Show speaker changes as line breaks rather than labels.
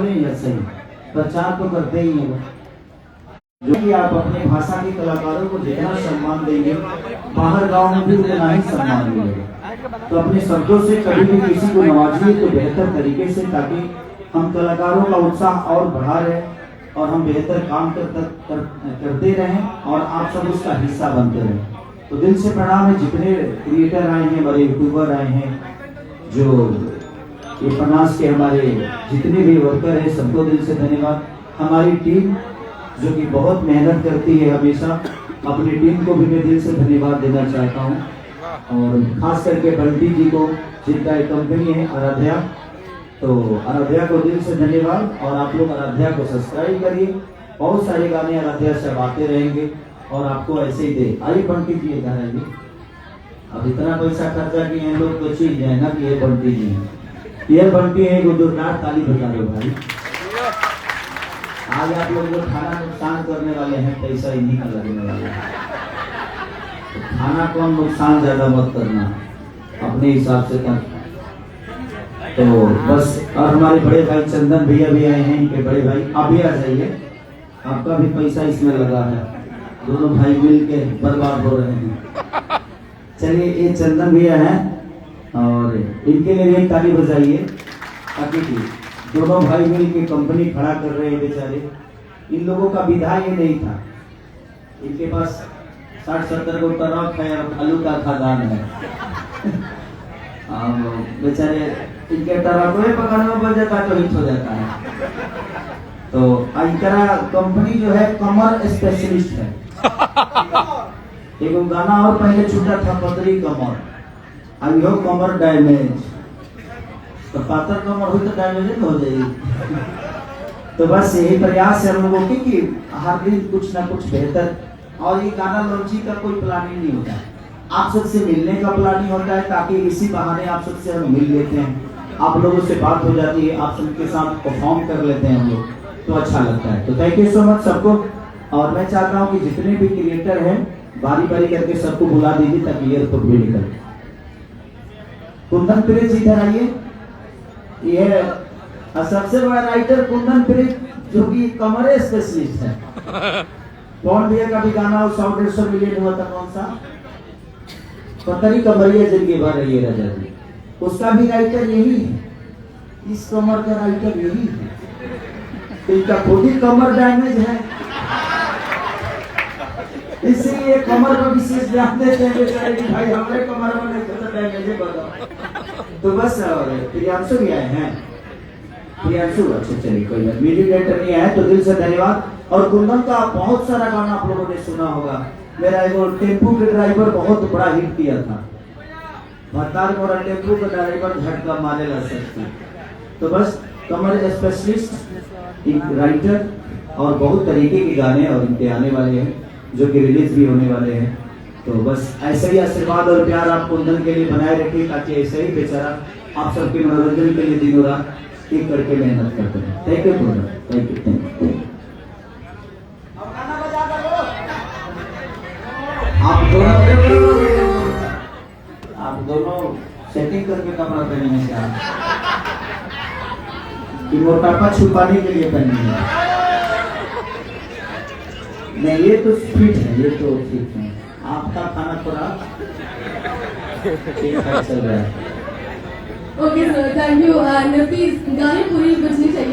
या सही प्रचार तो करते ही हैं जो कि आप अपने भाषा के कलाकारों को जितना सम्मान देंगे बाहर गांव में भी उतना ही सम्मान मिलेगा। तो अपने शब्दों से कभी भी किसी को नवाजिए तो बेहतर तरीके से, ताकि हम कलाकारों का उत्साह और बढ़ा रहे और हम बेहतर काम करते रहें और आप सब उसका हिस्सा बनते रहें। तो दिल से प्रणाम है जितने क्रिएटर आए हैं, बड़े यूट्यूबर आए हैं, जो ये पनास के हमारे जितने भी वर्कर हैं, सबको दिल से धन्यवाद। हमारी टीम जो कि बहुत मेहनत करती है हमेशा, अपनी टीम को भी मैं दिल से धन्यवाद देना चाहता हूँ। और खास करके बंटी जी को, जिनका एक कंपनी है आराध्या, तो आराध्या को दिल से धन्यवाद। और आप लोग आराध्या को सब्सक्राइब करिए, बहुत सारे गाने आराध्या से आते रहेंगे और आपको ऐसे ही दे। आइए बंटी जी इधर आइए, अब इतना पैसा खर्चा किए हैं लोग तो चीज है ना कि ये बंटी जी है, ये बंटी है। जोरदार ताली बजा दो भाई। आज आप लोग जो खाना नुकसान करने वाले हैं, पैसा इन्हीं का लगने वाला है। तो खाना कौन नुकसान ज्यादा मत करना, अपने हिसाब से कर। तो बस, और हमारे बड़े भाई चंदन भैया भी आए हैं, इनके बड़े भाई आप भी आ जाइए, आपका भी पैसा इसमें लगा है, दोनों भाई मिल के बर्बाद हो रहे हैं। चलिए, ये चंदन भैया हैं और इनके लिए एक ताली बजाइए, ताकि दोनों भाई मिल के कंपनी खड़ा कर रहे हैं बेचारे। इन लोगों का विधा ये नहीं था, इनके पास 60-70 को ट्रक है और आलू का खदान है। बेचारे इनके ट्रक में पकड़ने में बच जाता तो हिट हो जाता है। तो इनका कंपनी जो है कमर स्पेशलिस्ट है। एक गाना और पहले छूटा था, पतरी कमर, अब यो कमर डैमेज, तो पातर कमर हुई तो डैमेज हो जाएगी। तो बस यही प्रयास है हम लोगों की कि हर दिन कुछ ना कुछ बेहतर। और ये गाना लॉन्चिंग का कोई प्लानिंग नहीं होता है, आप सबसे मिलने का प्लानिंग होता है, ताकि इसी बहाने आप सबसे हम मिल लेते हैं, आप लोगों से बात हो जाती है, आप सबके साथ परफॉर्म कर लेते हैं हम लोग, तो अच्छा लगता है। तो थैंक यू सो मच सबको। और मैं चाहता हूँ कि जितने भी क्रिएटर हैं बारी बारी करके सबको बुला दीजिए, ताकि एयरपोर्ट भी निकल। कुंदन प्रेस इधर आइए, ये सबसे बड़ा राइटर कुंदन प्रेस, जो कि कमरे स्पेशलिस्ट है। कौन भैया का भी गाना 100-150 मिलियन हुआ था, कौन सा पतरी कमरिया जिनके भर रही है राजा जी, उसका भी राइटर यही है, इस कमर का राइटर यही है। इनका खुद ही कमर डैमेज है, इसलिए कमर पर विशेष ध्यान देते हैं कि भाई हमारे कमर में नहीं तो डैमेज है, बताओ। तो बस, प्रियांशु भी आए हैं, प्रियांशु, अच्छा चलिए कोई बात, म्यूजिक डायरेक्टर नहीं आए तो दिल से धन्यवाद। और कुंदन का बहुत सारा गाना आप लोगों ने सुना होगा। मेरा एक टेम्पू के ड्राइवर बहुत बड़ा हिट किया था, भत्तार मोरा टेम्पू का ड्राइवर झटका मारे ला सकती। तो बस, कमर स्पेशलिस्ट, एक राइटर, और बहुत तरीके के गाने और इनके आने वाले हैं, जो कि रिलीज भी होने वाले हैं। तो बस ऐसे ही आशीर्वाद और प्यार आप कुंदन के लिए बनाए रखिए, ताकि ऐसे ही बेचारा आप सबके मनोरंजन के लिए दिनों रात एक करके मेहनत करते हैं। Thank you Kundan, thank you, thank you. आप दोनों सेटिंग करके कपड़ा पहनेंगे क्या? कि मोटापा छुपाने के लिए पहनेंगे? नहीं, ये तो फिट है, ये तो फिट है। आपका खाना थोड़ा ठीक ठाक चल रहा है।
Okay sir, thank you. And please गाने पूरी बजनी चाहिए।